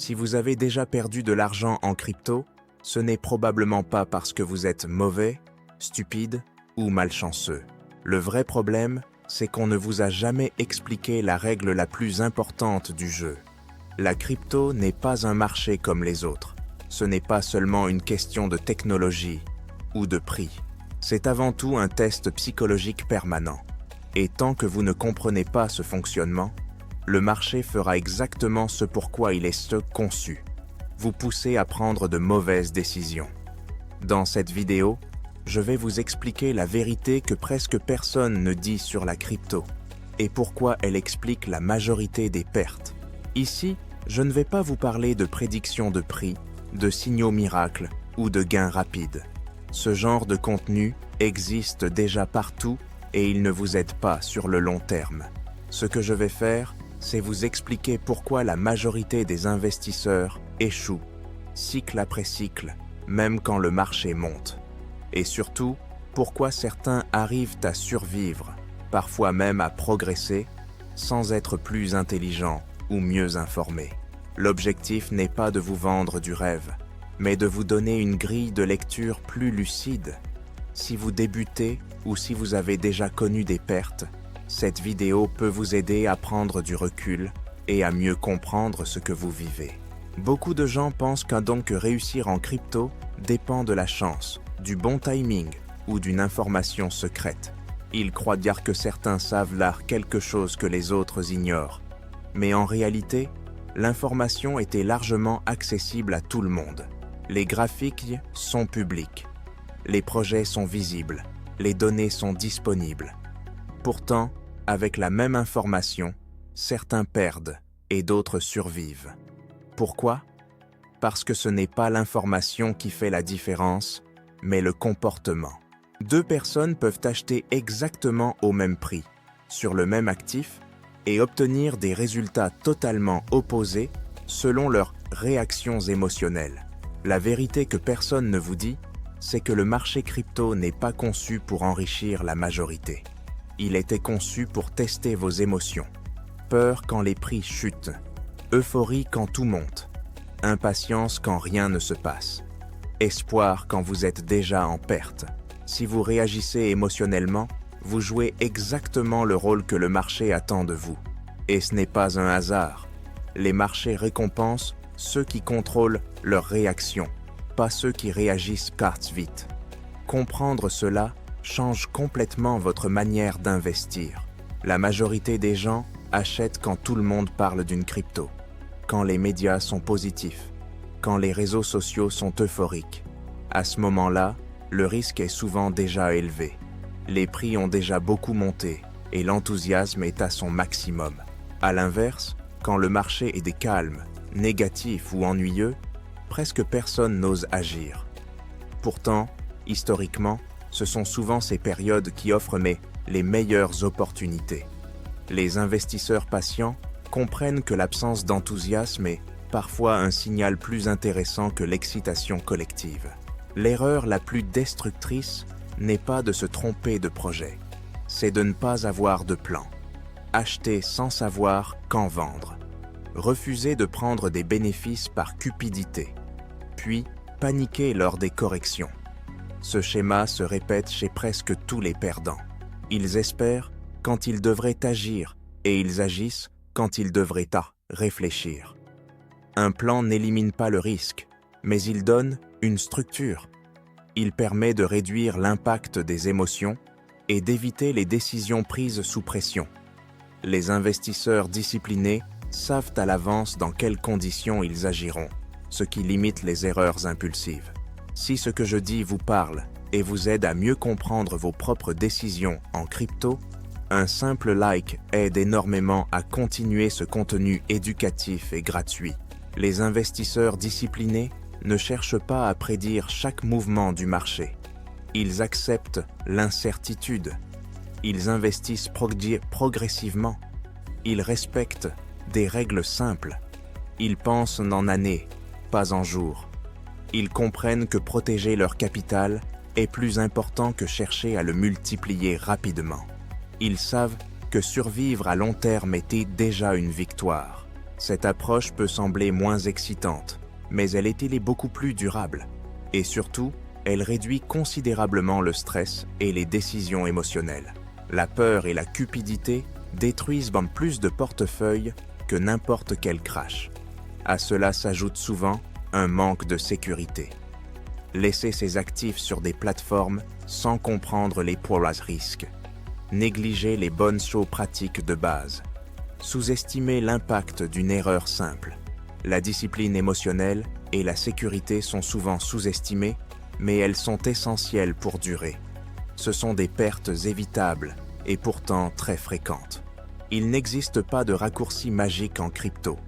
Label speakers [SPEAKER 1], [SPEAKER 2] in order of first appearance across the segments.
[SPEAKER 1] Si vous avez déjà perdu de l'argent en crypto, ce n'est probablement pas parce que vous êtes mauvais, stupide ou malchanceux. Le vrai problème, c'est qu'on ne vous a jamais expliqué la règle la plus importante du jeu. La crypto n'est pas un marché comme les autres. Ce n'est pas seulement une question de technologie ou de prix. C'est avant tout un test psychologique permanent. Et tant que vous ne comprenez pas ce fonctionnement, le marché fera exactement ce pourquoi il est conçu. Vous pousser à prendre de mauvaises décisions. Dans cette vidéo, je vais vous expliquer la vérité que presque personne ne dit sur la crypto et pourquoi elle explique la majorité des pertes. Ici, je ne vais pas vous parler de prédictions de prix, de signaux miracles ou de gains rapides. Ce genre de contenu existe déjà partout et il ne vous aide pas sur le long terme. Ce que je vais faire, c'est vous expliquer pourquoi la majorité des investisseurs échouent, cycle après cycle, même quand le marché monte. Et surtout, pourquoi certains arrivent à survivre, parfois même à progresser, sans être plus intelligents ou mieux informés. L'objectif n'est pas de vous vendre du rêve, mais de vous donner une grille de lecture plus lucide. Si vous débutez ou si vous avez déjà connu des pertes, cette vidéo peut vous aider à prendre du recul et à mieux comprendre ce que vous vivez. Beaucoup de gens pensent que réussir en crypto dépend de la chance, du bon timing ou d'une information secrète. Ils croient dire que certains savent là quelque chose que les autres ignorent. Mais en réalité, l'information était largement accessible à tout le monde. Les graphiques sont publics. Les projets sont visibles. Les données sont disponibles. Pourtant, avec la même information, certains perdent et d'autres survivent. Pourquoi? Parce que ce n'est pas l'information qui fait la différence, mais le comportement. Deux personnes peuvent acheter exactement au même prix, sur le même actif, et obtenir des résultats totalement opposés selon leurs réactions émotionnelles. La vérité que personne ne vous dit, c'est que le marché crypto n'est pas conçu pour enrichir la majorité. Il était conçu pour tester vos émotions. Peur quand les prix chutent, euphorie quand tout monte, impatience quand rien ne se passe, espoir quand vous êtes déjà en perte. Si vous réagissez émotionnellement, vous jouez exactement le rôle que le marché attend de vous. Et ce n'est pas un hasard. Les marchés récompensent ceux qui contrôlent leurs réactions, pas ceux qui réagissent vite. Comprendre cela change complètement votre manière d'investir. La majorité des gens achètent quand tout le monde parle d'une crypto, quand les médias sont positifs, quand les réseaux sociaux sont euphoriques. À ce moment-là, le risque est souvent déjà élevé. Les prix ont déjà beaucoup monté et l'enthousiasme est à son maximum. À l'inverse, quand le marché est calme, négatif ou ennuyeux, presque personne n'ose agir. Pourtant, historiquement, ce sont souvent ces périodes qui offrent les meilleures opportunités. Les investisseurs patients comprennent que l'absence d'enthousiasme est parfois un signal plus intéressant que l'excitation collective. L'erreur la plus destructrice n'est pas de se tromper de projet, c'est de ne pas avoir de plan. Acheter sans savoir quand vendre. Refuser de prendre des bénéfices par cupidité. Puis, paniquer lors des corrections. Ce schéma se répète chez presque tous les perdants. Ils espèrent quand ils devraient agir et ils agissent quand ils devraient réfléchir. Un plan n'élimine pas le risque, mais il donne une structure. Il permet de réduire l'impact des émotions et d'éviter les décisions prises sous pression. Les investisseurs disciplinés savent à l'avance dans quelles conditions ils agiront, ce qui limite les erreurs impulsives. Si ce que je dis vous parle et vous aide à mieux comprendre vos propres décisions en crypto, un simple like aide énormément à continuer ce contenu éducatif et gratuit. Les investisseurs disciplinés ne cherchent pas à prédire chaque mouvement du marché. Ils acceptent l'incertitude. Ils investissent progressivement. Ils respectent des règles simples. Ils pensent en années, pas en jours. Ils comprennent que protéger leur capital est plus important que chercher à le multiplier rapidement. Ils savent que survivre à long terme était déjà une victoire. Cette approche peut sembler moins excitante, mais elle est beaucoup plus durable. Et surtout, elle réduit considérablement le stress et les décisions émotionnelles. La peur et la cupidité détruisent même plus de portefeuilles que n'importe quel crash. À cela s'ajoute souvent un manque de sécurité. Laisser ses actifs sur des plateformes sans comprendre les poids risques. Négliger les bonnes choses pratiques de base. Sous-estimer l'impact d'une erreur simple. La discipline émotionnelle et la sécurité sont souvent sous-estimées, mais elles sont essentielles pour durer. Ce sont des pertes évitables et pourtant très fréquentes. Il n'existe pas de raccourci magique en crypto.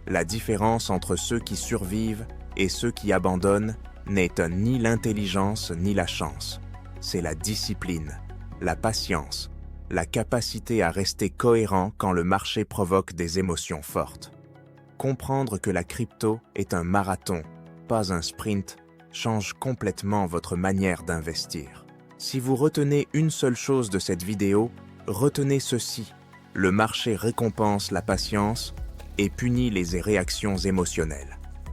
[SPEAKER 1] La différence entre ceux qui survivent et ceux qui abandonnent n'est ni l'intelligence ni la chance. C'est la discipline, la patience, la capacité à rester cohérent quand le marché provoque des émotions fortes. Comprendre que la crypto est un marathon, pas un sprint, change complètement votre manière d'investir. Si vous retenez une seule chose de cette vidéo, retenez ceci. Le marché récompense la patience et punit les réactions émotionnelles.